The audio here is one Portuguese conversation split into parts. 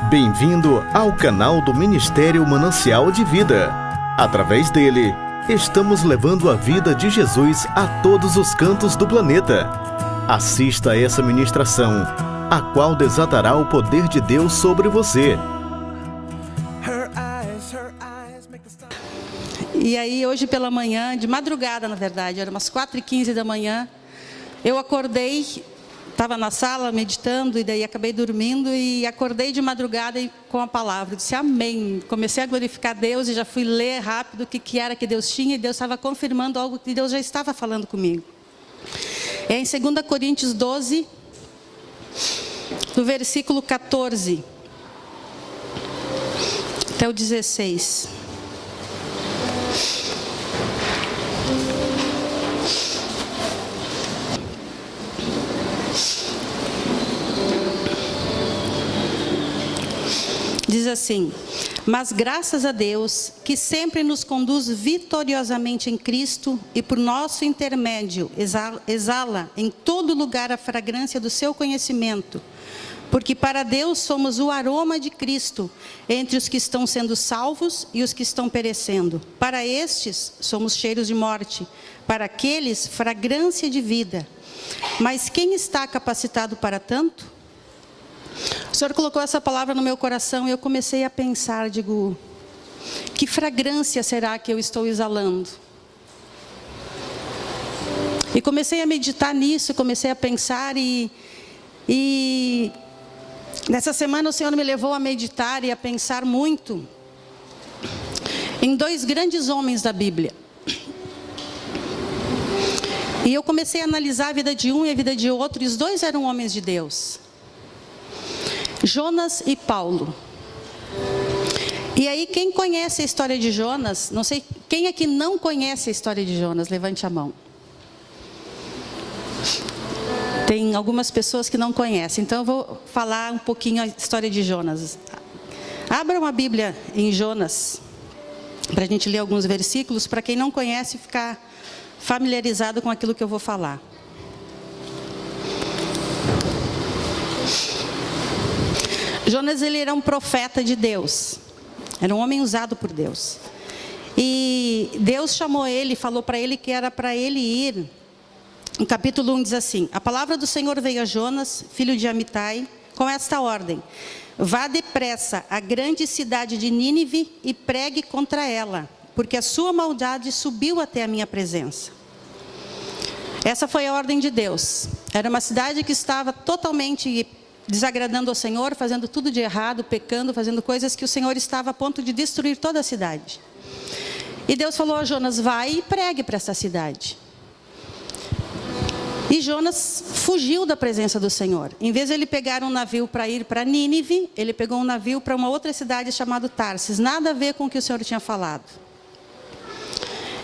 Bem-vindo ao canal do Ministério Manancial de Vida. Através dele, estamos levando a vida de Jesus a todos os cantos do planeta. Assista a essa ministração, a qual desatará o poder de Deus sobre você. E aí, hoje pela manhã, de madrugada na verdade, eram umas 4h15 da manhã, eu acordei, estava na sala meditando e daí acabei dormindo e acordei de madrugada com a palavra. Eu disse amém. Comecei a glorificar Deus e já fui ler rápido o que era que Deus tinha e Deus estava confirmando algo que Deus já estava falando comigo. É em 2 Coríntios 12, do versículo 14 até o 16. Diz assim: mas graças a Deus, que sempre nos conduz vitoriosamente em Cristo e por nosso intermédio exala em todo lugar a fragrância do seu conhecimento, porque para Deus somos o aroma de Cristo entre os que estão sendo salvos e os que estão perecendo. Para estes somos cheiros de morte, para aqueles fragrância de vida. Mas quem está capacitado para tanto? O Senhor colocou essa palavra no meu coração e eu comecei a pensar, digo, que fragrância será que eu estou exalando? E comecei a meditar nisso, comecei a pensar e nessa semana o Senhor me levou a meditar e a pensar muito em dois grandes homens da Bíblia. E eu comecei a analisar a vida de um e a vida de outro, e os dois eram homens de Deus. Jonas e Paulo. E aí, quem conhece a história de Jonas, não sei, quem aqui não conhece a história de Jonas, levante a mão. Tem algumas pessoas que não conhecem, então eu vou falar um pouquinho a história de Jonas. Abra uma Bíblia em Jonas, para a gente ler alguns versículos, para quem não conhece ficar familiarizado com aquilo que eu vou falar. Jonas, ele era um profeta de Deus, era um homem usado por Deus. E Deus chamou ele, falou para ele que era para ele ir. No capítulo 1 diz assim: a palavra do Senhor veio a Jonas, filho de Amitai, com esta ordem: vá depressa à grande cidade de Nínive e pregue contra ela, porque a sua maldade subiu até a minha presença. Essa foi a ordem de Deus. Era uma cidade que estava totalmente desagradando ao Senhor, fazendo tudo de errado, pecando, fazendo coisas que o Senhor estava a ponto de destruir toda a cidade. E Deus falou a Jonas: vai e pregue para essa cidade. E Jonas fugiu da presença do Senhor. Em vez de ele pegar um navio para ir para Nínive, ele pegou um navio para uma outra cidade chamada Tarsis. Nada a ver com o que o Senhor tinha falado.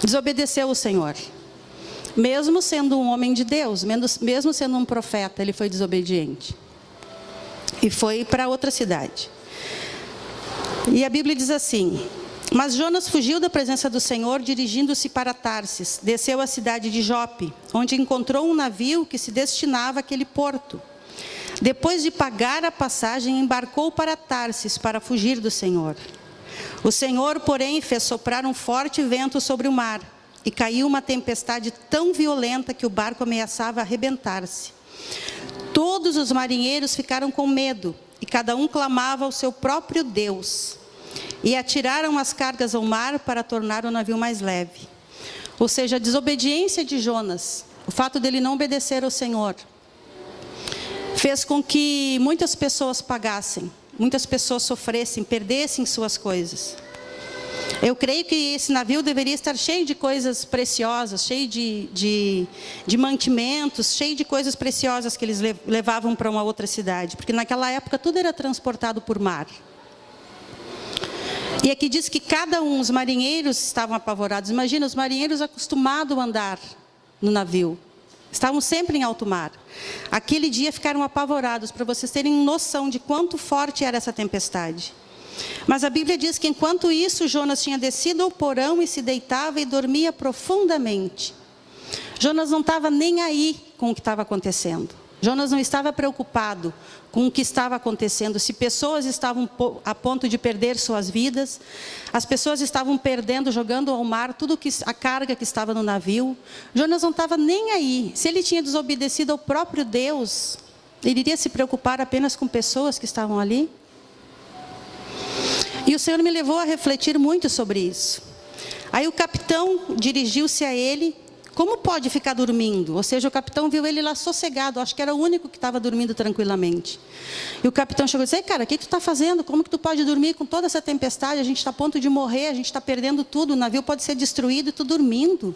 Desobedeceu o Senhor. Mesmo sendo um homem de Deus, mesmo sendo um profeta, ele foi desobediente. E foi para outra cidade. E a Bíblia diz assim: mas Jonas fugiu da presença do Senhor, dirigindo-se para Tarsis. Desceu à cidade de Jope, onde encontrou um navio que se destinava àquele porto. Depois de pagar a passagem, embarcou para Tarsis para fugir do Senhor. O Senhor, porém, fez soprar um forte vento sobre o mar, e caiu uma tempestade tão violenta que o barco ameaçava arrebentar-se. Todos os marinheiros ficaram com medo, e cada um clamava ao seu próprio Deus. E atiraram as cargas ao mar para tornar o navio mais leve. Ou seja, a desobediência de Jonas, o fato dele não obedecer ao Senhor, fez com que muitas pessoas pagassem, muitas pessoas sofressem, perdessem suas coisas. Eu creio que esse navio deveria estar cheio de coisas preciosas, cheio de mantimentos, cheio de coisas preciosas que eles levavam para uma outra cidade. Porque naquela época tudo era transportado por mar. E aqui diz que os marinheiros estavam apavorados. Imagina, os marinheiros acostumados a andar no navio. Estavam sempre em alto mar. Aquele dia ficaram apavorados, para vocês terem noção de quanto forte era essa tempestade. Mas a Bíblia diz que enquanto isso, Jonas tinha descido ao porão e se deitava e dormia profundamente. Jonas não estava nem aí com o que estava acontecendo. Jonas não estava preocupado com o que estava acontecendo, se pessoas estavam a ponto de perder suas vidas, as pessoas estavam perdendo, jogando ao mar a carga que estava no navio. Jonas não estava nem aí. Se ele tinha desobedecido ao próprio Deus, ele iria se preocupar apenas com pessoas que estavam ali? E o Senhor me levou a refletir muito sobre isso. Aí o capitão dirigiu-se a ele. Como pode ficar dormindo? Ou seja, o capitão viu ele lá sossegado. Acho que era o único que estava dormindo tranquilamente. E o capitão chegou e disse: "Ei, cara, o que tu está fazendo? Como que tu pode dormir com toda essa tempestade? A gente está a ponto de morrer, a gente está perdendo tudo. O navio pode ser destruído e tu dormindo."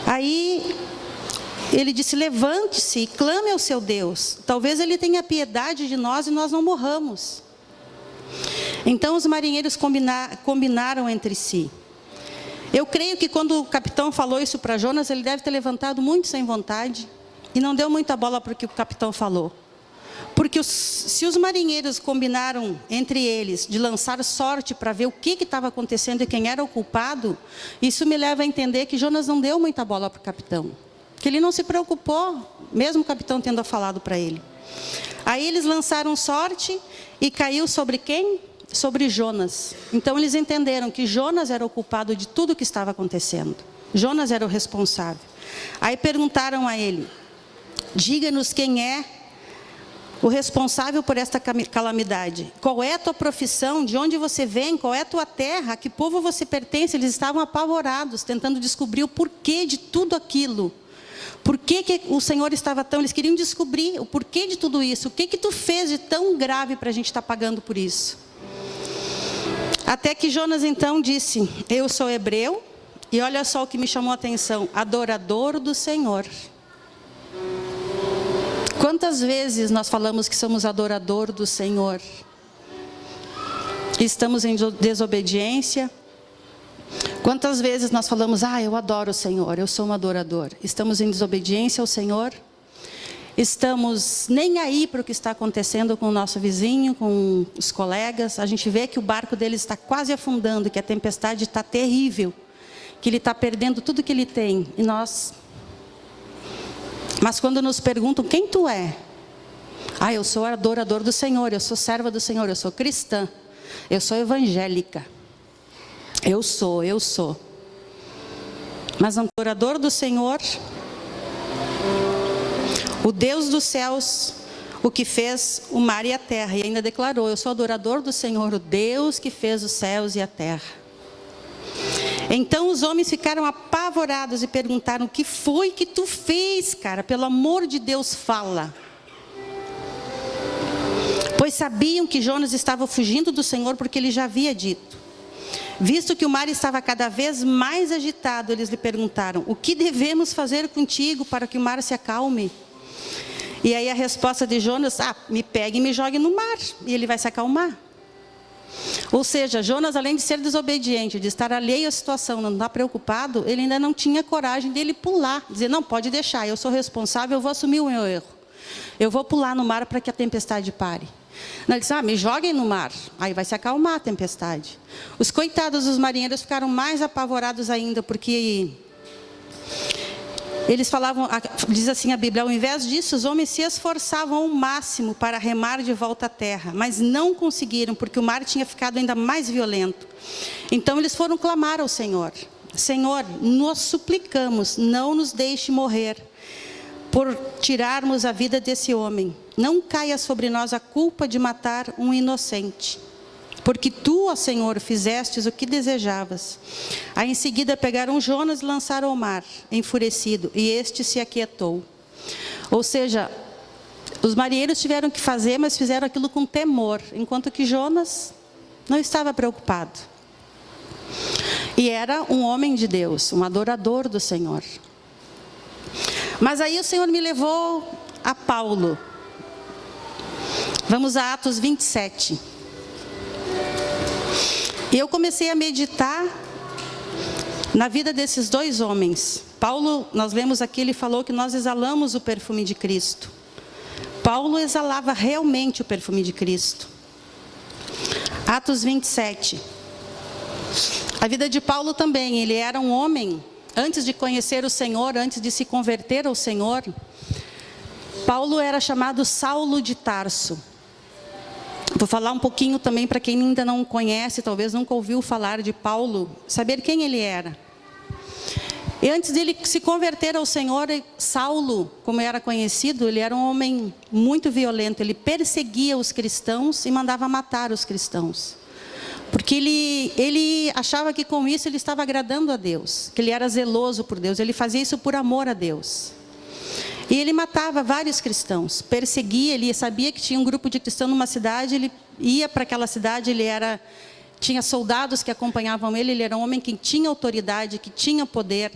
Aí ele disse: "Levante-se e clame ao seu Deus. Talvez ele tenha piedade de nós e nós não morramos." Então os marinheiros combinaram entre si. Eu creio que quando o capitão falou isso para Jonas, ele deve ter levantado muito sem vontade e não deu muita bola para o que o capitão falou. Porque se os marinheiros combinaram entre eles de lançar sorte para ver o que estava acontecendo e quem era o culpado, isso me leva a entender que Jonas não deu muita bola para o capitão. Que ele não se preocupou, mesmo o capitão tendo falado para ele. Aí eles lançaram sorte e caiu sobre quem? Sobre Jonas. Então eles entenderam que Jonas era o culpado de tudo o que estava acontecendo. Jonas era o responsável. Aí perguntaram a ele: "Diga-nos quem é o responsável por esta calamidade. Qual é a tua profissão? De onde você vem? Qual é a tua terra? A que povo você pertence?" Eles estavam apavorados, tentando descobrir o porquê de tudo aquilo. Por que o Senhor estava tão... Eles queriam descobrir o porquê de tudo isso. O que tu fez de tão grave para a gente estar pagando por isso? Até que Jonas então disse: "Eu sou hebreu, e olha só o que me chamou a atenção, adorador do Senhor." Quantas vezes nós falamos que somos adorador do Senhor? Estamos em desobediência. Quantas vezes nós falamos: "Ah, eu adoro o Senhor, eu sou um adorador." Estamos em desobediência ao Senhor. Estamos nem aí para o que está acontecendo com o nosso vizinho, com os colegas. A gente vê que o barco deles está quase afundando, que a tempestade está terrível, que ele está perdendo tudo que ele tem. E nós... Mas quando nos perguntam: "Quem tu é?" "Ah, eu sou adorador do Senhor, eu sou serva do Senhor, eu sou cristã, eu sou evangélica. Eu sou. Mas adorador do Senhor, o Deus dos céus, o que fez o mar e a terra." E ainda declarou: "Eu sou adorador do Senhor, o Deus que fez os céus e a terra." Então os homens ficaram apavorados e perguntaram: "O que foi que tu fez, cara? Pelo amor de Deus, fala." Pois sabiam que Jonas estava fugindo do Senhor, porque ele já havia dito. Visto que o mar estava cada vez mais agitado, eles lhe perguntaram: "O que devemos fazer contigo para que o mar se acalme?" E aí a resposta de Jonas: "Me pegue e me jogue no mar, e ele vai se acalmar." Ou seja, Jonas, além de ser desobediente, de estar alheio à situação, não estar preocupado, ele ainda não tinha coragem dele pular, dizer: "Não, pode deixar, eu sou responsável, eu vou assumir o meu erro. Eu vou pular no mar para que a tempestade pare." Não, ele disse: "Me joguem no mar, aí vai se acalmar a tempestade." Os coitados dos marinheiros ficaram mais apavorados ainda, porque eles falavam, diz assim a Bíblia: "Ao invés disso, os homens se esforçavam ao máximo para remar de volta à terra, mas não conseguiram, porque o mar tinha ficado ainda mais violento. Então eles foram clamar ao Senhor: "Senhor, nós suplicamos, não nos deixe morrer por tirarmos a vida desse homem. Não caia sobre nós a culpa de matar um inocente. Porque tu, ó Senhor, fizestes o que desejavas." Aí em seguida pegaram Jonas e lançaram ao mar, enfurecido, e este se aquietou. Ou seja, os marinheiros tiveram que fazer, mas fizeram aquilo com temor, enquanto que Jonas não estava preocupado. E era um homem de Deus, um adorador do Senhor. Mas aí o Senhor me levou a Paulo. Vamos a Atos 27. E eu comecei a meditar na vida desses dois homens. Paulo, nós lemos aqui, ele falou que nós exalamos o perfume de Cristo. Paulo exalava realmente o perfume de Cristo. Atos 27. A vida de Paulo também, ele era um homem, antes de conhecer o Senhor, antes de se converter ao Senhor, Paulo era chamado Saulo de Tarso. Vou falar um pouquinho também para quem ainda não conhece, talvez nunca ouviu falar de Paulo, saber quem ele era. E antes dele se converter ao Senhor, Saulo, como era conhecido, ele era um homem muito violento. Ele perseguia os cristãos e mandava matar os cristãos. Porque ele achava que com isso ele estava agradando a Deus, que ele era zeloso por Deus, ele fazia isso por amor a Deus. E ele matava vários cristãos, perseguia, ele sabia que tinha um grupo de cristãos numa cidade, ele ia para aquela cidade, tinha soldados que acompanhavam ele era um homem que tinha autoridade, que tinha poder.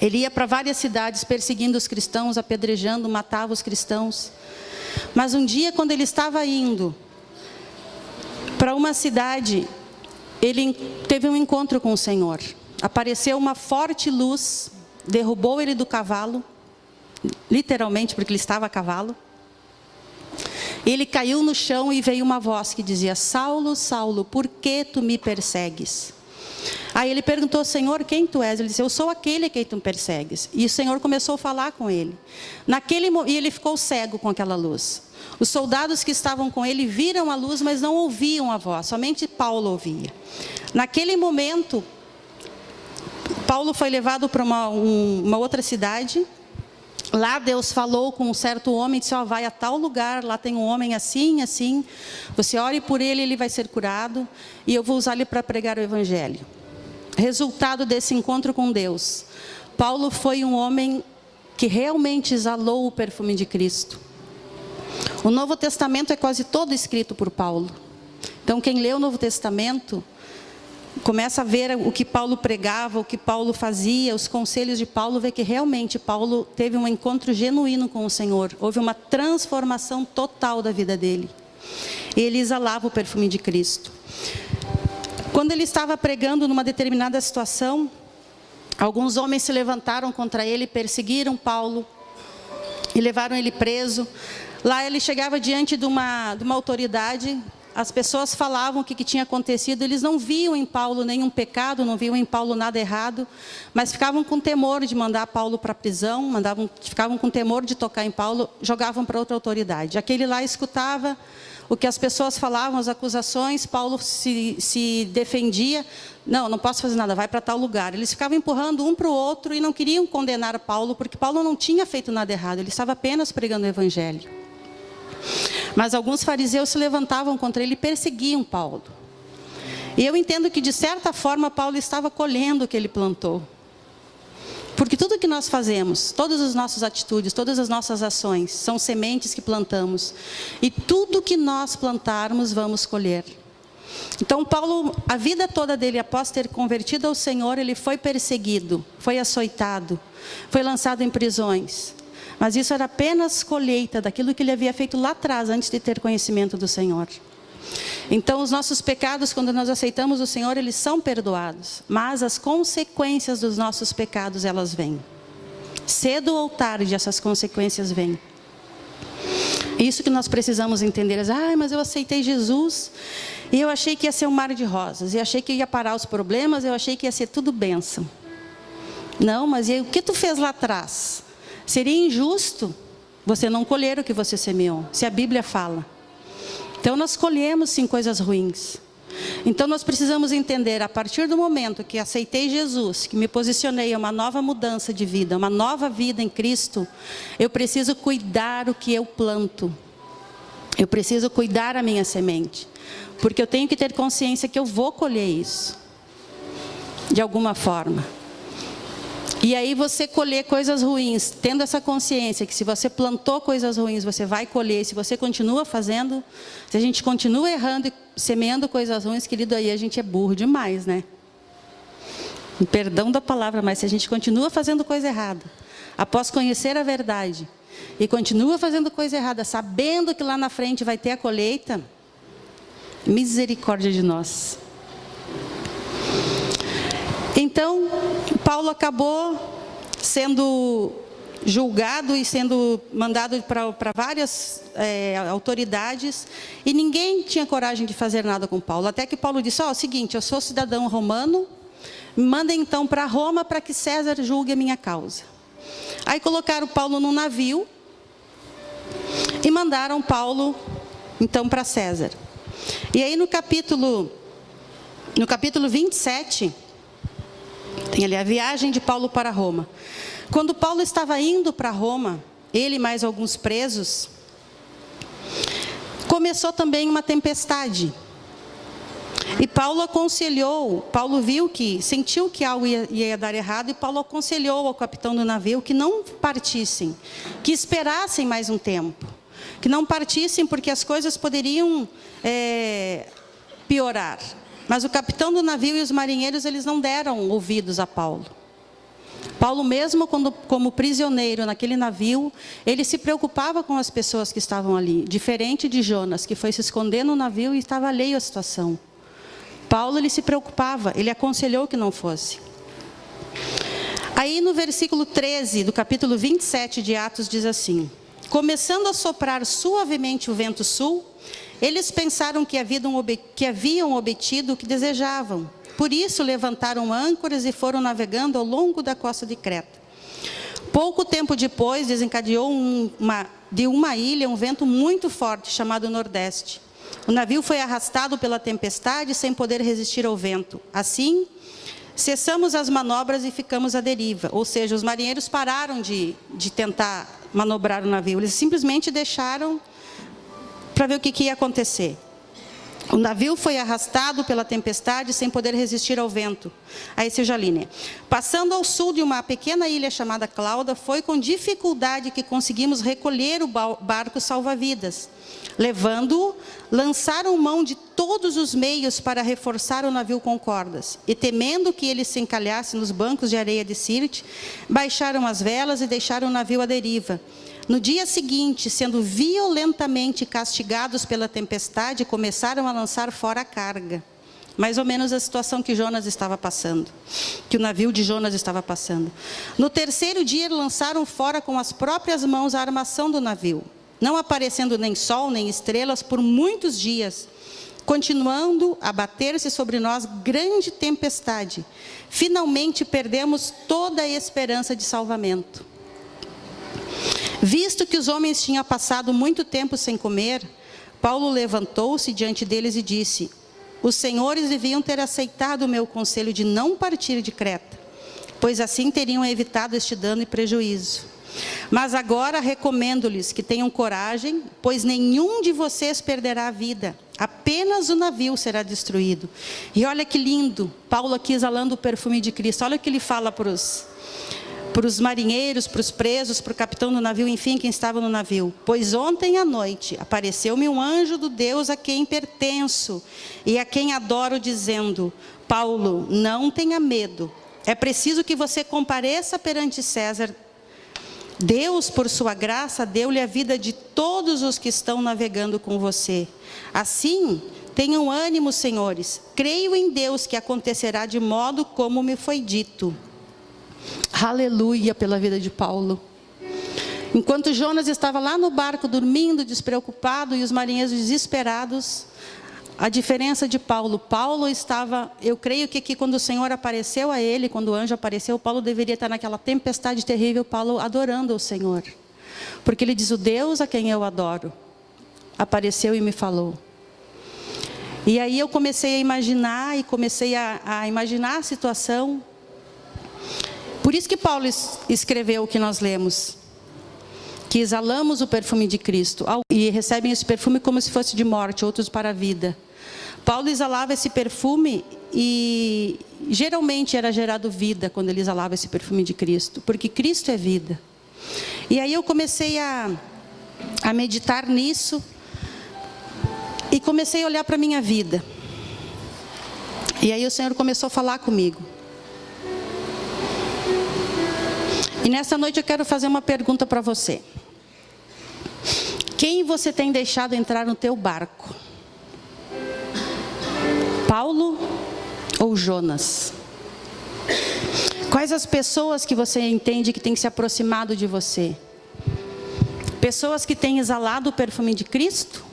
Ele ia para várias cidades perseguindo os cristãos, apedrejando, matava os cristãos. Mas um dia, quando ele estava indo para uma cidade, ele teve um encontro com o Senhor. Apareceu uma forte luz, derrubou ele do cavalo, literalmente, porque ele estava a cavalo. Ele caiu no chão e veio uma voz que dizia: Saulo, Saulo, por que tu me persegues? Aí ele perguntou: Senhor, quem tu és? Ele disse: eu sou aquele que tu persegues. E o Senhor começou a falar com ele. E ele ficou cego com aquela luz. Os soldados que estavam com ele viram a luz, mas não ouviam a voz. Somente Paulo ouvia. Naquele momento, Paulo foi levado para uma outra cidade. Lá Deus falou com um certo homem, disse: ó, vai a tal lugar, lá tem um homem assim, assim, você ore por ele, ele vai ser curado, e eu vou usar ele para pregar o evangelho. Resultado desse encontro com Deus, Paulo foi um homem que realmente exalou o perfume de Cristo. O Novo Testamento é quase todo escrito por Paulo. Então quem lê o Novo Testamento começa a ver o que Paulo pregava, o que Paulo fazia, os conselhos de Paulo, vê que realmente Paulo teve um encontro genuíno com o Senhor. Houve uma transformação total da vida dele. Ele exalava o perfume de Cristo. Quando ele estava pregando numa determinada situação, alguns homens se levantaram contra ele, perseguiram Paulo e levaram ele preso. Lá ele chegava diante de uma autoridade. As pessoas falavam o que tinha acontecido, eles não viam em Paulo nenhum pecado, não viam em Paulo nada errado, mas ficavam com temor de mandar Paulo para a prisão, ficavam com temor de tocar em Paulo, jogavam para outra autoridade. Aquele lá escutava o que as pessoas falavam, as acusações, Paulo se defendia: não posso fazer nada, vai para tal lugar. Eles ficavam empurrando um para o outro e não queriam condenar Paulo, porque Paulo não tinha feito nada errado, ele estava apenas pregando o evangelho. Mas alguns fariseus se levantavam contra ele e perseguiam Paulo. E eu entendo que de certa forma Paulo estava colhendo o que ele plantou. Porque tudo que nós fazemos, todas as nossas atitudes, todas as nossas ações, são sementes que plantamos. E tudo que nós plantarmos, vamos colher. Então Paulo, a vida toda dele, após ter convertido ao Senhor, ele foi perseguido, foi açoitado, foi lançado em prisões. Mas isso era apenas colheita daquilo que ele havia feito lá atrás, antes de ter conhecimento do Senhor. Então os nossos pecados, quando nós aceitamos o Senhor, eles são perdoados. Mas as consequências dos nossos pecados, elas vêm. Cedo ou tarde, essas consequências vêm. Isso que nós precisamos entender. Mas eu aceitei Jesus e eu achei que ia ser um mar de rosas. E achei que ia parar os problemas, eu achei que ia ser tudo bênção. Não, mas e aí, o que tu fez lá atrás? Seria injusto você não colher o que você semeou, se a Bíblia fala. Então nós colhemos sim coisas ruins. Então nós precisamos entender, a partir do momento que aceitei Jesus, que me posicionei a uma nova mudança de vida, uma nova vida em Cristo, eu preciso cuidar o que eu planto. Eu preciso cuidar a minha semente. Porque eu tenho que ter consciência que eu vou colher isso. De alguma forma. E aí você colher coisas ruins, tendo essa consciência que se você plantou coisas ruins, você vai colher. Se você continua fazendo, se a gente continua errando e semeando coisas ruins, querido, aí a gente é burro demais, né? Perdão da palavra, mas se a gente continua fazendo coisa errada, após conhecer a verdade, e continua fazendo coisa errada, sabendo que lá na frente vai ter a colheita, misericórdia de nós. Então, Paulo acabou sendo julgado e sendo mandado para várias autoridades, e ninguém tinha coragem de fazer nada com Paulo. Até que Paulo disse: o seguinte, eu sou cidadão romano, me mandem então para Roma para que César julgue a minha causa. Aí colocaram Paulo num navio, E mandaram Paulo, então, para César. E aí no capítulo 27, tem ali a viagem de Paulo para Roma. Quando Paulo estava indo para Roma, ele e mais alguns presos, começou também uma tempestade. E Paulo sentiu que algo ia dar errado, e Paulo aconselhou ao capitão do navio que não partissem, que esperassem mais um tempo, que não partissem porque as coisas poderiam piorar. Mas o capitão do navio e os marinheiros, eles não deram ouvidos a Paulo. Paulo, mesmo como prisioneiro naquele navio, ele se preocupava com as pessoas que estavam ali, diferente de Jonas, que foi se esconder no navio e estava alheio à situação. Paulo, ele se preocupava, ele aconselhou que não fosse. Aí no versículo 13 do capítulo 27 de Atos diz assim: começando a soprar suavemente o vento sul, eles pensaram que haviam obtido o que desejavam. Por isso levantaram âncoras e foram navegando ao longo da costa de Creta. Pouco tempo depois desencadeou de uma ilha um vento muito forte chamado Nordeste. O navio foi arrastado pela tempestade sem poder resistir ao vento. Assim, cessamos as manobras e ficamos à deriva. Ou seja, os marinheiros pararam de tentar manobrar o navio. Eles simplesmente deixaram para ver o que ia acontecer. O navio foi arrastado pela tempestade sem poder resistir ao vento. Aí seja a linha. Passando ao sul de uma pequena ilha chamada Clauda, foi com dificuldade que conseguimos recolher o barco salva-vidas. Levando-o, lançaram mão de todos os meios para reforçar o navio com cordas. E temendo que ele se encalhasse nos bancos de areia de Sirte, baixaram as velas e deixaram o navio à deriva. No dia seguinte, sendo violentamente castigados pela tempestade, começaram a lançar fora a carga. Mais ou menos a situação que Jonas estava passando, que o navio de Jonas estava passando. No terceiro dia, lançaram fora com as próprias mãos a armação do navio, não aparecendo nem sol nem estrelas por muitos dias, continuando a bater-se sobre nós grande tempestade. Finalmente perdemos toda a esperança de salvamento. Visto que os homens tinham passado muito tempo sem comer, Paulo levantou-se diante deles e disse: os senhores deviam ter aceitado o meu conselho de não partir de Creta, pois assim teriam evitado este dano e prejuízo. Mas agora recomendo-lhes que tenham coragem, pois nenhum de vocês perderá a vida, apenas o navio será destruído. E olha que lindo, Paulo aqui exalando o perfume de Cristo. Olha o que ele fala para os marinheiros, para os presos, para o capitão do navio, enfim, quem estava no navio. Pois ontem à noite apareceu-me um anjo do Deus a quem pertenço e a quem adoro, dizendo: Paulo, não tenha medo. É preciso que você compareça perante César. Deus, por sua graça, deu-lhe a vida de todos os que estão navegando com você. Assim, tenham ânimo, senhores. Creio em Deus que acontecerá de modo como me foi dito. Aleluia pela vida de Paulo. Enquanto Jonas estava lá no barco dormindo, despreocupado, e os marinheiros desesperados, a diferença de Paulo estava, eu creio que quando o Senhor apareceu a ele, quando o anjo apareceu, Paulo deveria estar naquela tempestade terrível, Paulo adorando o Senhor. Porque ele diz: o Deus a quem eu adoro apareceu e me falou. E aí eu comecei a imaginar, a situação. Por isso que Paulo escreveu o que nós lemos, que exalamos o perfume de Cristo, e recebem esse perfume como se fosse de morte, outros para a vida. Paulo exalava esse perfume e geralmente era gerado vida quando ele exalava esse perfume de Cristo, porque Cristo é vida. E aí eu comecei a meditar nisso e comecei a olhar para a minha vida. E aí o Senhor começou a falar comigo. E nessa noite eu quero fazer uma pergunta para você. Quem você tem deixado entrar no teu barco? Paulo ou Jonas? Quais as pessoas que você entende que tem se aproximado de você? Pessoas que têm exalado o perfume de Cristo?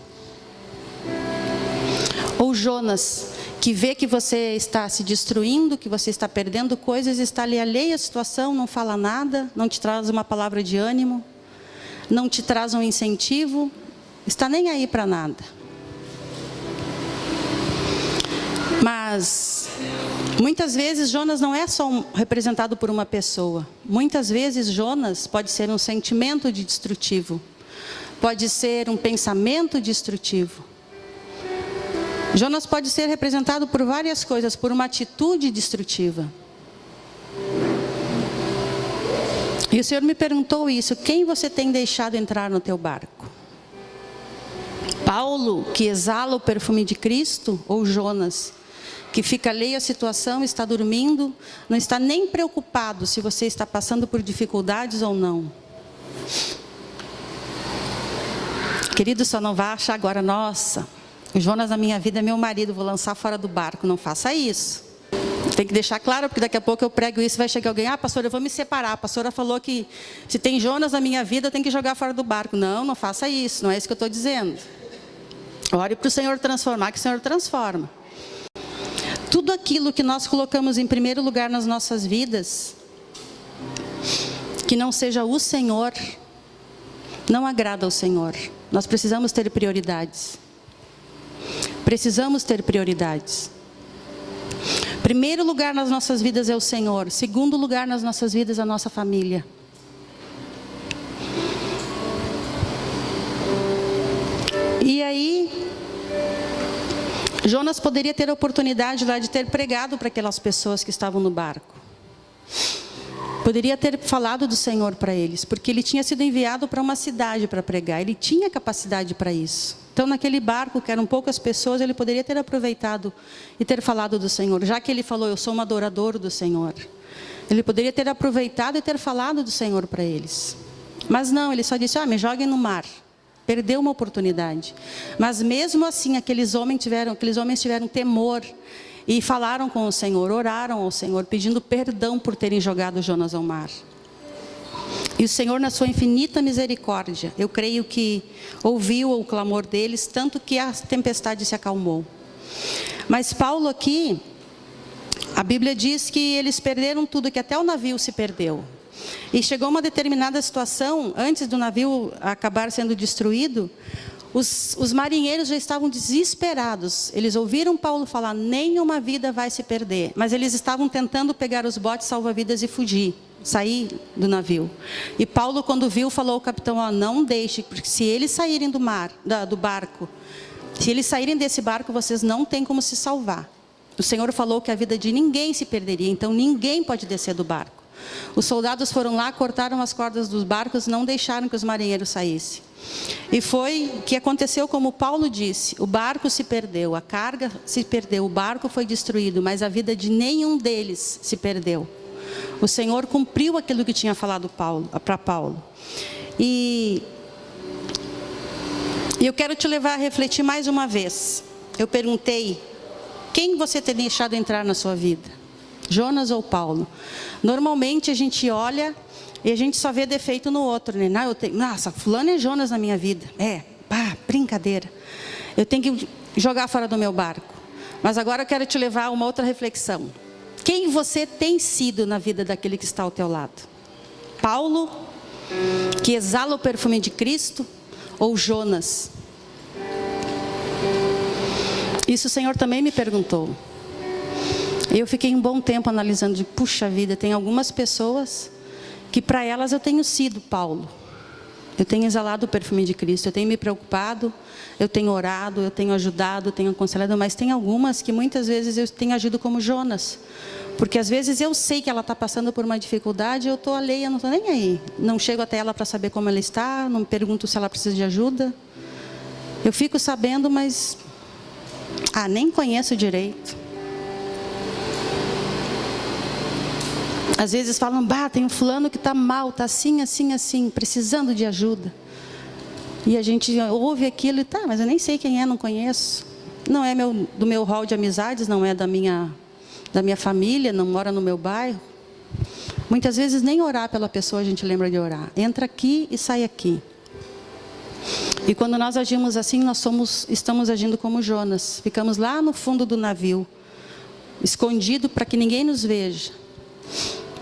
Ou Jonas, que vê que você está se destruindo, que você está perdendo coisas, está ali alheio à situação, não fala nada, não te traz uma palavra de ânimo? não te traz um incentivo, está nem aí para nada. Mas muitas vezes Jonas não é só representado por uma pessoa. Muitas vezes Jonas pode ser um sentimento destrutivo. Pode ser um pensamento destrutivo. Jonas pode ser representado por várias coisas, por uma atitude destrutiva. E o Senhor me perguntou isso: quem você tem deixado entrar no teu barco? Paulo, que exala o perfume de Cristo, ou Jonas, que fica alheio à situação, está dormindo, não está nem preocupado se você está passando por dificuldades ou não? Querido, só não vá achar agora, nossa, o Jonas na minha vida é meu marido, vou lançar fora do barco. Não faça isso. Tem que deixar claro, porque daqui a pouco eu prego isso, vai chegar alguém: ah, pastora, eu vou me separar, a pastora falou que se tem Jonas na minha vida, eu tenho que jogar fora do barco. Não, não faça isso, não é isso que eu estou dizendo. Ore para o Senhor transformar, que o Senhor transforma. Tudo aquilo que nós colocamos em primeiro lugar nas nossas vidas, que não seja o Senhor, não agrada ao Senhor. Nós precisamos ter prioridades. Precisamos ter prioridades. Primeiro lugar nas nossas vidas é o Senhor. Segundo lugar nas nossas vidas é a nossa família. E aí, Jonas poderia ter a oportunidade lá de ter pregado para aquelas pessoas que estavam no barco. Poderia ter falado do Senhor para eles, porque ele tinha sido enviado para uma cidade para pregar. Ele tinha capacidade para isso. Então, naquele barco, que eram poucas pessoas, ele poderia ter aproveitado e ter falado do Senhor. Já que ele falou: eu sou um adorador do Senhor. Ele poderia ter aproveitado e ter falado do Senhor para eles. Mas não, ele só disse: ah, me joguem no mar. Perdeu uma oportunidade. Mas mesmo assim, aqueles homens tiveram temor e falaram com o Senhor, oraram ao Senhor, pedindo perdão por terem jogado Jonas ao mar. E o Senhor, na sua infinita misericórdia, eu creio que ouviu o clamor deles, tanto que a tempestade se acalmou. Mas Paulo aqui, a Bíblia diz que eles perderam tudo, que até o navio se perdeu. E chegou uma determinada situação, antes do navio acabar sendo destruído, os marinheiros já estavam desesperados. Eles ouviram Paulo falar: nenhuma vida vai se perder. Mas eles estavam tentando pegar os botes salva-vidas e fugir, sair do navio. E Paulo, quando viu, falou ao capitão: ó, não deixe, porque se eles saírem do barco, se eles saírem desse barco, vocês não têm como se salvar. O Senhor falou que a vida de ninguém se perderia, então ninguém pode descer do barco. Os soldados foram lá, cortaram as cordas dos barcos, não deixaram que os marinheiros saíssem. E foi o que aconteceu, como Paulo disse: o barco se perdeu, a carga se perdeu, o barco foi destruído, mas a vida de nenhum deles se perdeu. O Senhor cumpriu aquilo que tinha falado para Paulo. E eu quero te levar a refletir mais uma vez. Eu perguntei: quem você tem deixado entrar na sua vida? Jonas ou Paulo? Normalmente a gente olha e a gente só vê defeito no outro, né? Nossa, fulano é Jonas na minha vida. Brincadeira. Eu tenho que jogar fora do meu barco. Mas agora eu quero te levar a uma outra reflexão. Quem você tem sido na vida daquele que está ao teu lado? Paulo, que exala o perfume de Cristo, ou Jonas? Isso o Senhor também me perguntou. Eu fiquei um bom tempo analisando, puxa vida, tem algumas pessoas que para elas eu tenho sido Paulo. Eu tenho exalado o perfume de Cristo, eu tenho me preocupado, eu tenho orado, eu tenho ajudado, eu tenho aconselhado, mas tem algumas que muitas vezes eu tenho agido como Jonas. Porque às vezes eu sei que ela está passando por uma dificuldade, eu estou alheia, não estou nem aí. Não chego até ela para saber como ela está, não pergunto se ela precisa de ajuda. Eu fico sabendo, mas nem conheço direito. Às vezes falam: tem um fulano que está mal, está assim, assim, assim, precisando de ajuda. E a gente ouve aquilo e mas eu nem sei quem é, não conheço. Não é do meu hall de amizades, não é da minha família, não mora no meu bairro. Muitas vezes nem orar pela pessoa a gente lembra de orar. Entra aqui e sai aqui. E quando nós agimos assim, estamos agindo como Jonas. Ficamos lá no fundo do navio, escondido para que ninguém nos veja.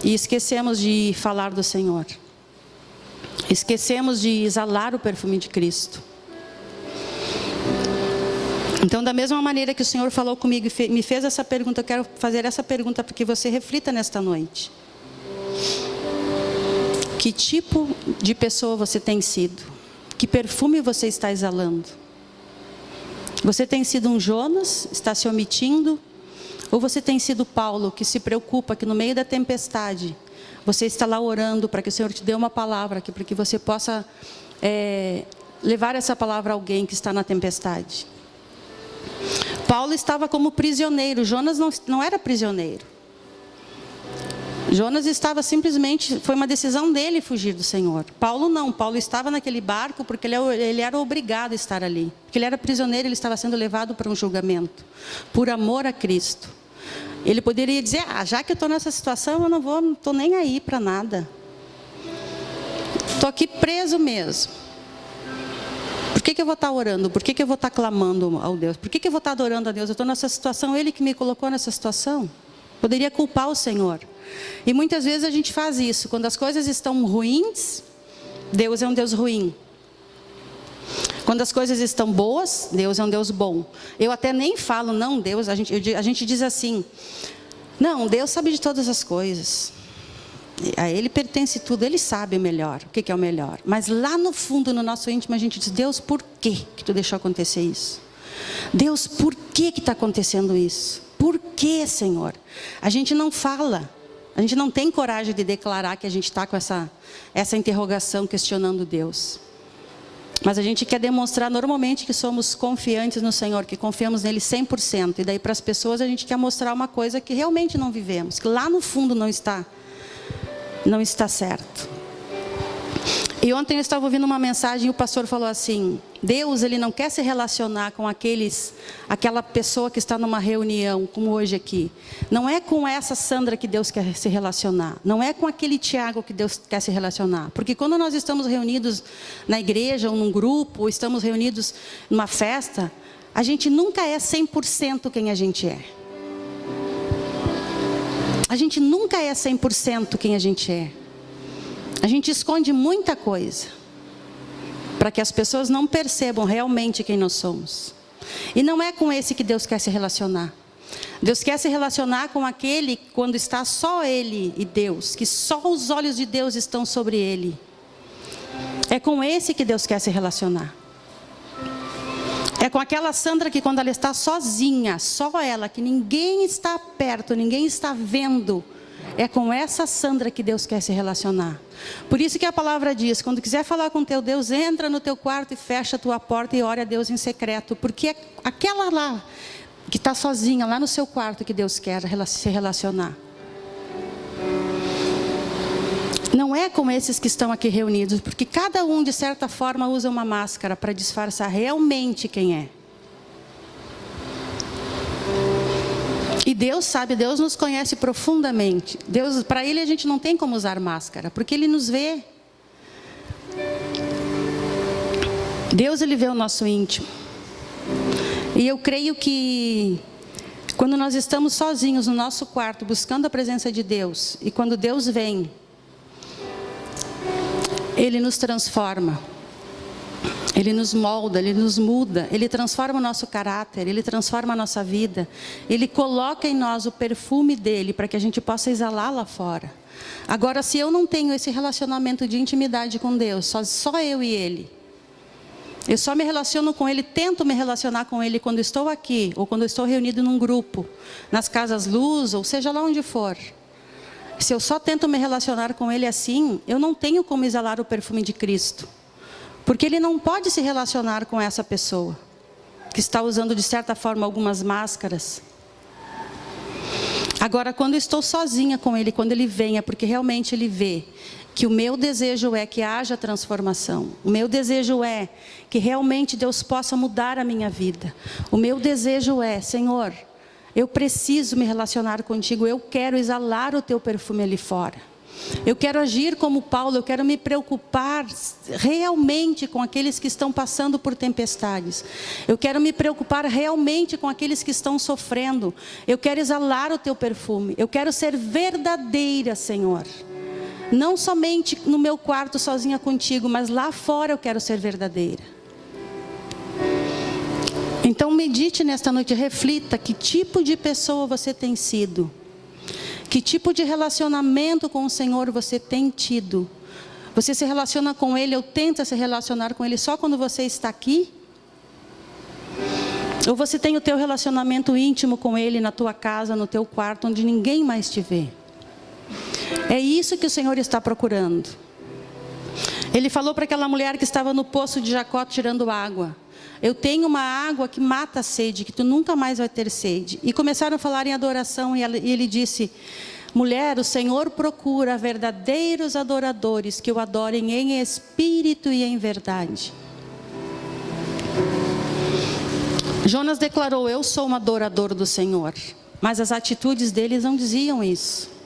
E esquecemos de falar do Senhor. Esquecemos de exalar o perfume de Cristo. Então, da mesma maneira que o Senhor falou comigo e me fez essa pergunta, eu quero fazer essa pergunta para que você reflita nesta noite. Que tipo de pessoa você tem sido? Que perfume você está exalando? Você tem sido um Jonas, está se omitindo? Ou você tem sido Paulo, que se preocupa que no meio da tempestade, você está lá orando para que o Senhor te dê uma palavra, para que você possa levar essa palavra a alguém que está na tempestade? Paulo estava como prisioneiro, Jonas não era prisioneiro. Jonas estava simplesmente, foi uma decisão dele fugir do Senhor. Paulo não, Paulo estava naquele barco porque ele era obrigado a estar ali. Porque ele era prisioneiro, ele estava sendo levado para um julgamento, por amor a Cristo. Ele poderia dizer, já que eu estou nessa situação, eu não estou nem aí para nada. Estou aqui preso mesmo. Por que eu vou estar orando? Por que eu vou estar clamando ao Deus? Por que eu vou estar adorando a Deus? Eu estou nessa situação, Ele que me colocou nessa situação. Poderia culpar o Senhor. E muitas vezes a gente faz isso. Quando as coisas estão ruins, Deus é um Deus ruim. Quando as coisas estão boas, Deus é um Deus bom. Eu até nem falo, não, Deus, a gente diz assim, não, Deus sabe de todas as coisas. A Ele pertence tudo, Ele sabe o melhor, o que é o melhor. Mas lá no fundo, no nosso íntimo, a gente diz, Deus, por que tu deixou acontecer isso? Deus, por que está acontecendo isso? Por que, Senhor? A gente não fala, a gente não tem coragem de declarar que a gente está com essa interrogação questionando Deus. Mas a gente quer demonstrar normalmente que somos confiantes no Senhor, que confiamos nele 100%. E daí para as pessoas a gente quer mostrar uma coisa que realmente não vivemos, que lá no fundo não está certo. E ontem eu estava ouvindo uma mensagem e o pastor falou assim, Deus, Ele não quer se relacionar com aquela pessoa que está numa reunião, como hoje aqui. Não é com essa Sandra que Deus quer se relacionar. Não é com aquele Tiago que Deus quer se relacionar. Porque quando nós estamos reunidos na igreja ou num grupo, ou estamos reunidos numa festa, a gente nunca é 100% quem a gente é. A gente nunca é 100% quem a gente é. A gente esconde muita coisa, para que as pessoas não percebam realmente quem nós somos. E não é com esse que Deus quer se relacionar. Deus quer se relacionar com aquele quando está só Ele e Deus, que só os olhos de Deus estão sobre Ele. É com esse que Deus quer se relacionar. É com aquela Sandra que quando ela está sozinha, só ela, que ninguém está perto, ninguém está vendo. É com essa Sandra que Deus quer se relacionar. Por isso que a palavra diz, quando quiser falar com teu Deus, entra no teu quarto e fecha a tua porta e ore a Deus em secreto. Porque é aquela lá, que está sozinha, lá no seu quarto, que Deus quer se relacionar. Não é como esses que estão aqui reunidos, porque cada um, de certa forma, usa uma máscara para disfarçar realmente quem é. E Deus sabe, Deus nos conhece profundamente. Deus, para Ele a gente não tem como usar máscara, porque Ele nos vê. Deus, Ele vê o nosso íntimo. E eu creio que quando nós estamos sozinhos no nosso quarto, buscando a presença de Deus, e quando Deus vem, Ele nos transforma. Ele nos molda, Ele nos muda, Ele transforma o nosso caráter, Ele transforma a nossa vida. Ele coloca em nós o perfume dEle para que a gente possa exalar lá fora. Agora, se eu não tenho esse relacionamento de intimidade com Deus, só eu e Ele, eu só me relaciono com Ele, tento me relacionar com Ele quando estou aqui, ou quando estou reunido num grupo, nas casas luz, ou seja lá onde for. Se eu só tento me relacionar com Ele assim, eu não tenho como exalar o perfume de Cristo. Porque Ele não pode se relacionar com essa pessoa que está usando de certa forma algumas máscaras. Agora, quando eu estou sozinha com Ele, quando Ele vem, é porque realmente Ele vê que o meu desejo é que haja transformação. O meu desejo é que realmente Deus possa mudar a minha vida. O meu desejo é, Senhor, eu preciso me relacionar contigo, eu quero exalar o teu perfume ali fora. Eu quero agir como Paulo, eu quero me preocupar realmente com aqueles que estão passando por tempestades. Eu quero me preocupar realmente com aqueles que estão sofrendo. Eu quero exalar o teu perfume. Eu quero ser verdadeira, Senhor. Não somente no meu quarto sozinha contigo, mas lá fora eu quero ser verdadeira. Então medite nesta noite, reflita que tipo de pessoa você tem sido. Que tipo de relacionamento com o Senhor você tem tido. Você se relaciona com Ele ou tenta se relacionar com Ele só quando você está aqui? Ou você tem o teu relacionamento íntimo com Ele na tua casa, no teu quarto, onde ninguém mais te vê? É isso que o Senhor está procurando. Ele falou para aquela mulher que estava no poço de Jacó tirando água: eu tenho uma água que mata a sede, que tu nunca mais vai ter sede. E começaram a falar em adoração, e ele disse: mulher, o Senhor procura verdadeiros adoradores, que o adorem em espírito e em verdade. Jonas declarou: eu sou um adorador do Senhor. Mas as atitudes deles não diziam isso.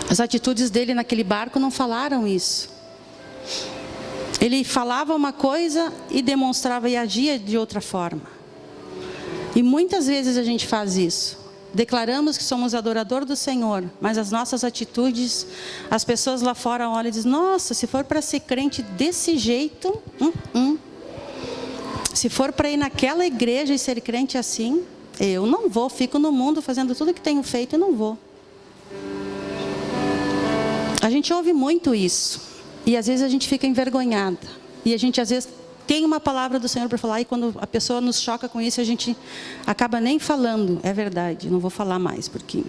As atitudes dele naquele barco não falaram isso. Ele falava uma coisa e demonstrava e agia de outra forma. E muitas vezes a gente faz isso. Declaramos que somos adorador do Senhor, mas as nossas atitudes, as pessoas lá fora olham e dizem: nossa, se for para ser crente desse jeito, se for para ir naquela igreja e ser crente assim, eu não vou, fico no mundo fazendo tudo que tenho feito e não vou. A gente ouve muito isso, e às vezes a gente fica envergonhada, e a gente às vezes tem uma palavra do Senhor para falar, e quando a pessoa nos choca com isso, a gente acaba nem falando. É verdade, não vou falar mais, porque...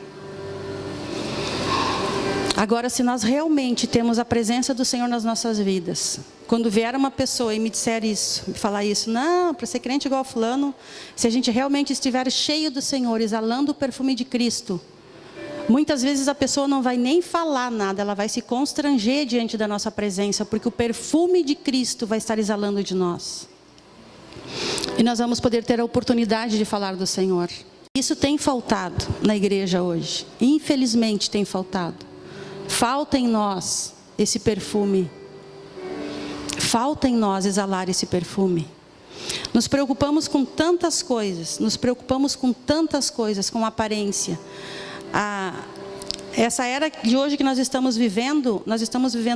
Agora, se nós realmente temos a presença do Senhor nas nossas vidas, quando vier uma pessoa e me disser isso, me falar isso: não, para ser crente igual fulano, se a gente realmente estiver cheio do Senhor, exalando o perfume de Cristo, muitas vezes a pessoa não vai nem falar nada, ela vai se constranger diante da nossa presença, porque o perfume de Cristo vai estar exalando de nós. E nós vamos poder ter a oportunidade de falar do Senhor. Isso tem faltado na igreja hoje, infelizmente tem faltado. Falta em nós esse perfume. Falta em nós exalar esse perfume. Nos preocupamos com tantas coisas, com aparência. Essa era de hoje que nós estamos vivendo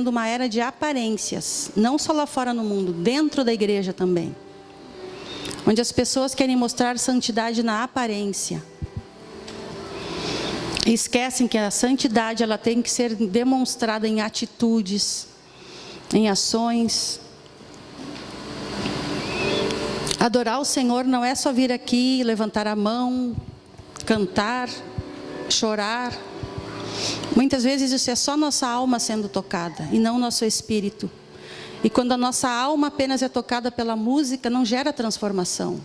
uma era de aparências, não só lá fora no mundo, dentro da igreja também, onde as pessoas querem mostrar santidade na aparência, e esquecem que a santidade ela tem que ser demonstrada em atitudes, em ações. Adorar o Senhor não é só vir aqui, levantar a mão, cantar, chorar. Muitas vezes isso é só nossa alma sendo tocada e não nosso espírito. E quando a nossa alma apenas é tocada pela música, não gera transformação.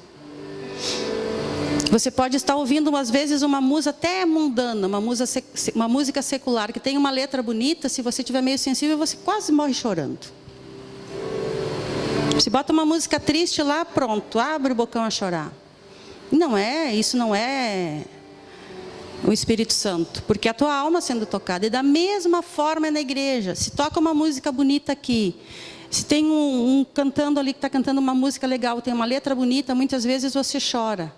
Você pode estar ouvindo às vezes uma música até mundana, uma música secular, que tem uma letra bonita. Se você estiver meio sensível, você quase morre chorando. Se bota uma música triste lá, pronto, abre o bocão a chorar. Isso não é o Espírito Santo, porque a tua alma sendo tocada. E da mesma forma é na igreja. Se toca uma música bonita aqui, se tem um cantando ali que está cantando uma música legal, tem uma letra bonita, muitas vezes você chora.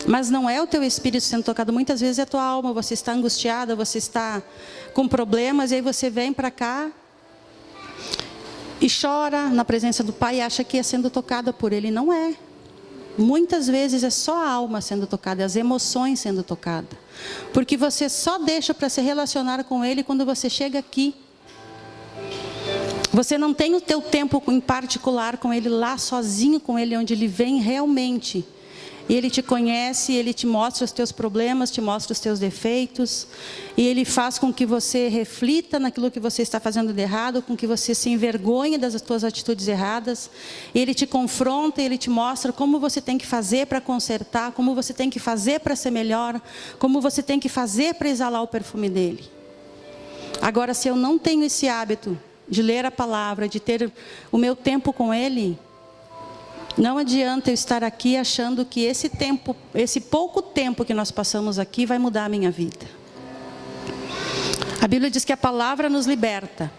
Mas não é o teu espírito sendo tocado, muitas vezes é a tua alma. Você está angustiada, você está com problemas, e aí você vem para cá e chora na presença do Pai e acha que é sendo tocada por Ele. Não é. Muitas vezes é só a alma sendo tocada, as emoções sendo tocadas. Porque você só deixa para se relacionar com Ele quando você chega aqui. Você não tem o teu tempo em particular com Ele, lá sozinho com Ele, onde Ele vem realmente. E Ele te conhece, Ele te mostra os teus problemas, te mostra os teus defeitos. E Ele faz com que você reflita naquilo que você está fazendo de errado, com que você se envergonhe das tuas atitudes erradas. E Ele te confronta, Ele te mostra como você tem que fazer para consertar, como você tem que fazer para ser melhor, como você tem que fazer para exalar o perfume dEle. Agora, se eu não tenho esse hábito de ler a palavra, de ter o meu tempo com Ele, não adianta eu estar aqui achando que esse pouco tempo que nós passamos aqui vai mudar a minha vida. A Bíblia diz que a palavra nos liberta.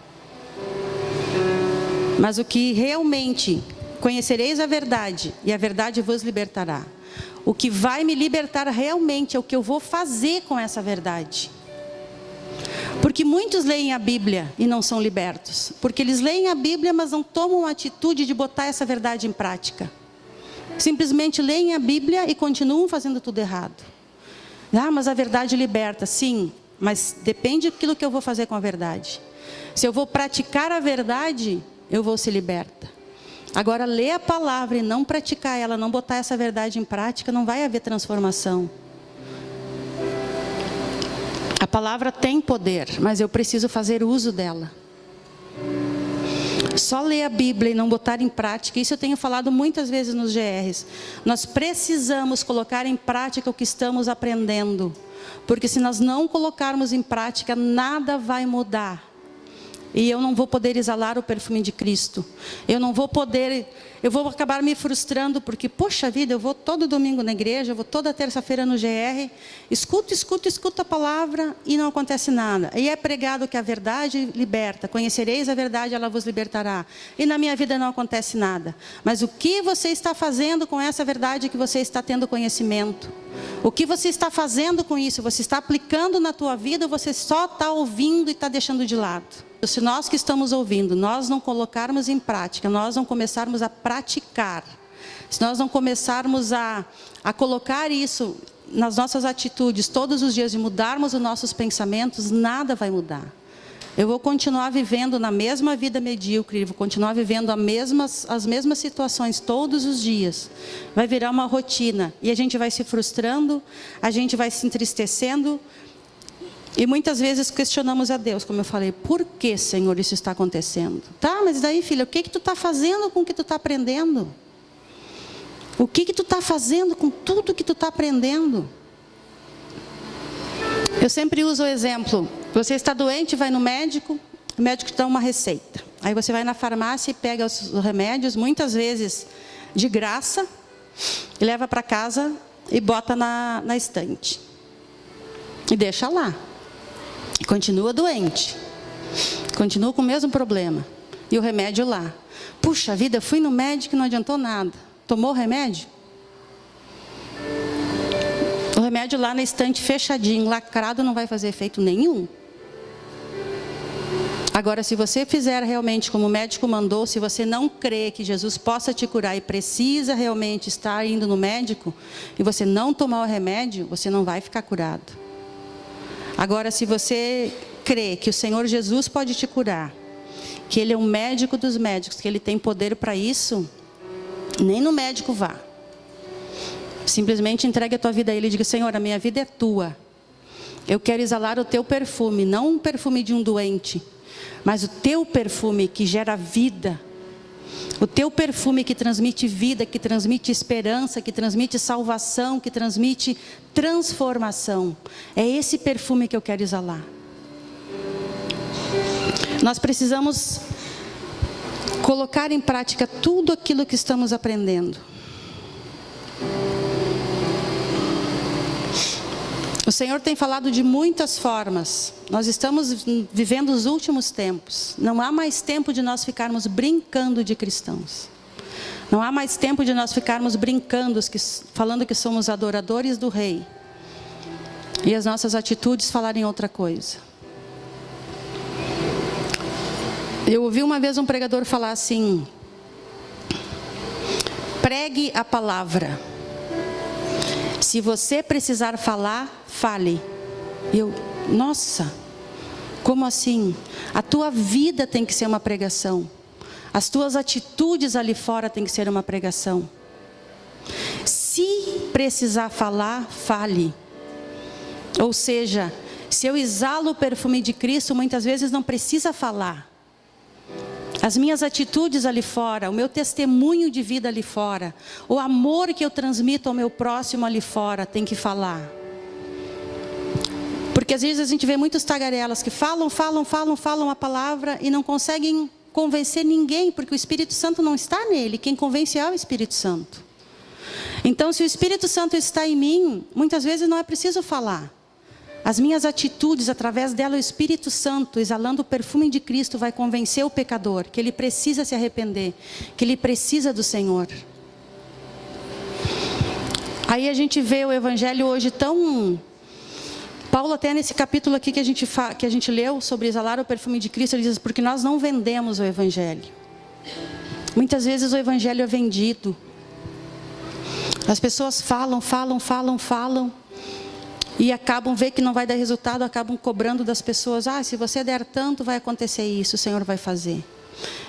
Mas o que realmente, conhecereis a verdade, e a verdade vos libertará. O que vai me libertar realmente é o que eu vou fazer com essa verdade. Porque que muitos leem a Bíblia e não são libertos? Porque eles leem a Bíblia, mas não tomam a atitude de botar essa verdade em prática. Simplesmente leem a Bíblia e continuam fazendo tudo errado. Ah, mas a verdade liberta. Sim, mas depende daquilo que eu vou fazer com a verdade. Se eu vou praticar a verdade, eu vou ser liberta. Agora, ler a palavra e não praticar ela, não botar essa verdade em prática, não vai haver transformação. A palavra tem poder, mas eu preciso fazer uso dela. Só ler a Bíblia e não botar em prática, isso eu tenho falado muitas vezes nos GRs. Nós precisamos colocar em prática o que estamos aprendendo. Porque se nós não colocarmos em prática, nada vai mudar. E eu não vou poder exalar o perfume de Cristo. Eu vou acabar me frustrando, porque, poxa vida, eu vou todo domingo na igreja, eu vou toda terça-feira no GR, escuto a palavra e não acontece nada. E é pregado que a verdade liberta, conhecereis a verdade, ela vos libertará. E na minha vida não acontece nada. Mas o que você está fazendo com essa verdade que você está tendo conhecimento? O que você está fazendo com isso? Você está aplicando na tua vida ou você só está ouvindo e está deixando de lado? Se nós que estamos ouvindo, nós não colocarmos em prática, nós não começarmos a praticar, se nós não começarmos a colocar isso nas nossas atitudes todos os dias e mudarmos os nossos pensamentos, nada vai mudar. Eu vou continuar vivendo na mesma vida medíocre, vou continuar vivendo as mesmas situações todos os dias. Vai virar uma rotina e a gente vai se frustrando, a gente vai se entristecendo. E muitas vezes questionamos a Deus, como eu falei, por que, Senhor, isso está acontecendo? Tá, mas daí, filha, o que tu está fazendo com o que tu está aprendendo? O que tu está fazendo com tudo que tu está aprendendo? Eu sempre uso o exemplo, você está doente, vai no médico, o médico te dá uma receita. Aí você vai na farmácia e pega os remédios, muitas vezes de graça, e leva para casa e bota na estante. E deixa lá. E continua doente, continua com o mesmo problema, e o remédio lá. Puxa vida, fui no médico e não adiantou nada. Tomou o remédio? O remédio lá na estante fechadinho, lacrado, não vai fazer efeito nenhum. Agora, se você fizer realmente como o médico mandou, se você não crê que Jesus possa te curar e precisa realmente estar indo no médico, e você não tomar o remédio, você não vai ficar curado. Agora, se você crê que o Senhor Jesus pode te curar, que Ele é o médico dos médicos, que Ele tem poder para isso, nem no médico vá. Simplesmente entregue a tua vida a Ele e diga, Senhor, a minha vida é tua. Eu quero exalar o teu perfume, não um perfume de um doente, mas o teu perfume que gera vida. O teu perfume que transmite vida, que transmite esperança, que transmite salvação, que transmite transformação. É esse perfume que eu quero exalar. Nós precisamos colocar em prática tudo aquilo que estamos aprendendo. O Senhor tem falado de muitas formas. Nós estamos vivendo os últimos tempos. Não há mais tempo de nós ficarmos brincando de cristãos. Não há mais tempo de nós ficarmos brincando, falando que somos adoradores do Rei. E as nossas atitudes falarem outra coisa. Eu ouvi uma vez um pregador falar assim: pregue a palavra. Se você precisar falar, fale. E eu, nossa, como assim? A tua vida tem que ser uma pregação. As tuas atitudes ali fora tem que ser uma pregação. Se precisar falar, fale. Ou seja, se eu exalo o perfume de Cristo, muitas vezes não precisa falar. As minhas atitudes ali fora, o meu testemunho de vida ali fora, o amor que eu transmito ao meu próximo ali fora, tem que falar. Porque às vezes a gente vê muitos tagarelas que falam a palavra e não conseguem convencer ninguém, porque o Espírito Santo não está nele, quem convence é o Espírito Santo. Então, se o Espírito Santo está em mim, muitas vezes não é preciso falar. As minhas atitudes, através dela, o Espírito Santo, exalando o perfume de Cristo, vai convencer o pecador que ele precisa se arrepender, que ele precisa do Senhor. Aí a gente vê o Evangelho hoje tão Paulo, até nesse capítulo aqui que a gente leu sobre exalar o perfume de Cristo, ele diz, porque nós não vendemos o Evangelho. Muitas vezes o Evangelho é vendido. As pessoas falam, e acabam, vê que não vai dar resultado, acabam cobrando das pessoas, se você der tanto, vai acontecer isso, o Senhor vai fazer.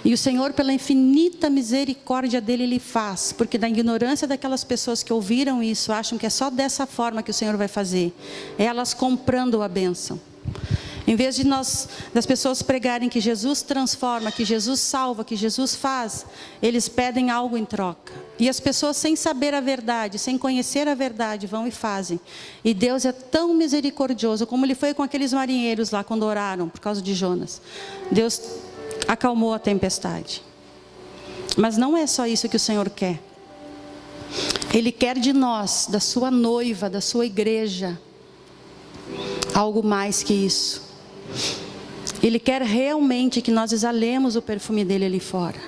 E o Senhor, pela infinita misericórdia dele, Ele faz, porque na ignorância daquelas pessoas que ouviram isso, acham que é só dessa forma que o Senhor vai fazer, é elas comprando a bênção. Em vez de das pessoas pregarem que Jesus transforma, que Jesus salva, que Jesus faz, eles pedem algo em troca. E as pessoas, sem saber a verdade, sem conhecer a verdade, vão e fazem. E Deus é tão misericordioso, como Ele foi com aqueles marinheiros lá, quando oraram por causa de Jonas. Deus acalmou a tempestade. Mas não é só isso que o Senhor quer. Ele quer de nós, da sua noiva, da sua igreja, algo mais que isso. Ele quer realmente que nós exalemos o perfume dele ali fora.